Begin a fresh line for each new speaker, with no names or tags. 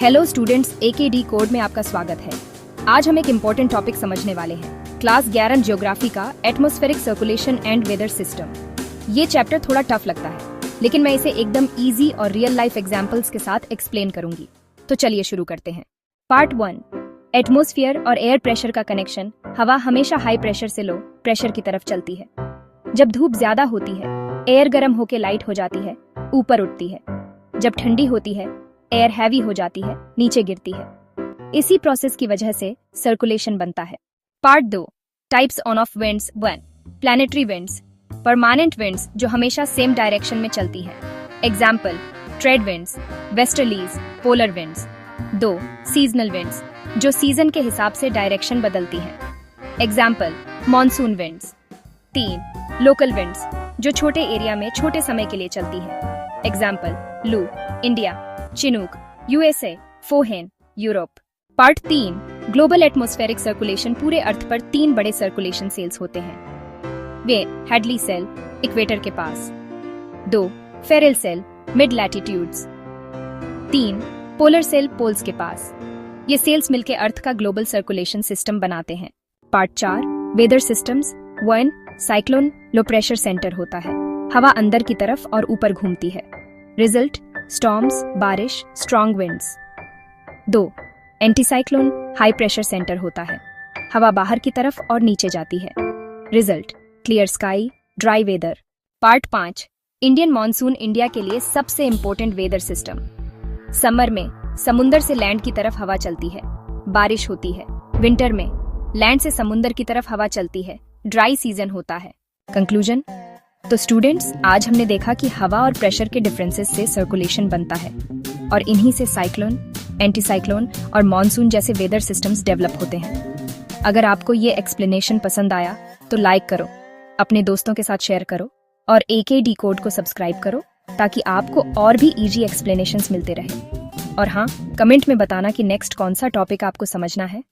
Hello students, AKD code में आपका स्वागत है। आज हम एक इम्पोर्टेंट टॉपिक समझने वाले हैं, क्लास 11 ज्योग्राफी का atmospheric circulation and weather system. ये चैप्टर थोड़ा टफ लगता है, लेकिन मैं इसे एकदम इजी और रियल लाइफ एग्जांपल्स के साथ एक्सप्लेन करूंगी। तो चलिए शुरू करते हैं। पार्ट 1, एटमॉस्फेयर और एयर प्रेशर का कनेक्शन। हवा हमेशा हाई प्रेशर से लो प्रेशर की तरफ चलती है। जब धूप ज्यादा होती है, एयर गर्म होकर लाइट हो जाती है, ऊपर उठती है। जब ठंडी होती है, एयर हैवी हो जाती है, नीचे गिरती है। इसी प्रोसेस की वजह से सर्कुलेशन बनता है। Part 2, types on off winds. 1, planetary winds, permanent winds जो हमेशा सेम डायरेक्शन में चलती है। Example, trade winds, westerlies, polar winds. 2, seasonal winds जो सीजन के हिसाब से डायरेक्शन बदलती हैं। Example, monsoon winds. 3, local winds जो छोटे एरिया में छोटे समय के लिए चलती है। एग्जाम्पल, लू, India, chinook, USA, foehn, Europe. Part 3, global atmospheric circulation. पूरे अर्थ पर 3 बड़े सर्कुलेशन सेल्स होते हैं। वे हैडली सेल, इक्वेटर के पास। 2, Ferrel cell, mid latitudes. 3, polar cell, poles के पास। ये सेल्स मिलकर अर्थ का ग्लोबल सर्कुलेशन सिस्टम बनाते हैं। Part 4, weather systems. 1, cyclone, low pressure centre होता है। हवा अंदर की तरफ और ऊपर घूमती है। रिजल्ट, स्टॉर्म्स, बारिश, strong winds. 2, anticyclone, high pressure centre होता है। हवा बाहर की तरफ और नीचे जाती है। Result, clear sky, dry weather. Part 5, Indian monsoon. India के लिए सबसे इंपॉर्टेंट वेदर सिस्टम। समर में समुंदर से लैंड की तरफ हवा चलती है, बारिश होती है। विंटर में लैंड से समुंदर की तरफ हवा चलती है, ड्राई सीजन होता है। कंक्लूजन, तो स्टूडेंट्स, आज हमने देखा कि हवा और प्रेशर के डिफरेंसेस से सर्कुलेशन बनता है और इन्हीं से साइक्लोन, एंटीसाइक्लोन और मॉनसून जैसे वेदर सिस्टम्स डेवलप होते हैं। अगर आपको ये एक्सप्लेनेशन पसंद आया तो लाइक करो, अपने दोस्तों के साथ शेयर करो और AKD कोड को सब्सक्राइब करो ताकि आपको और भी इजी एक्सप्लेनेशंस मिलते रहे। और हाँ, कमेंट में बताना कि नेक्स्ट कौन सा टॉपिक आपको समझना है।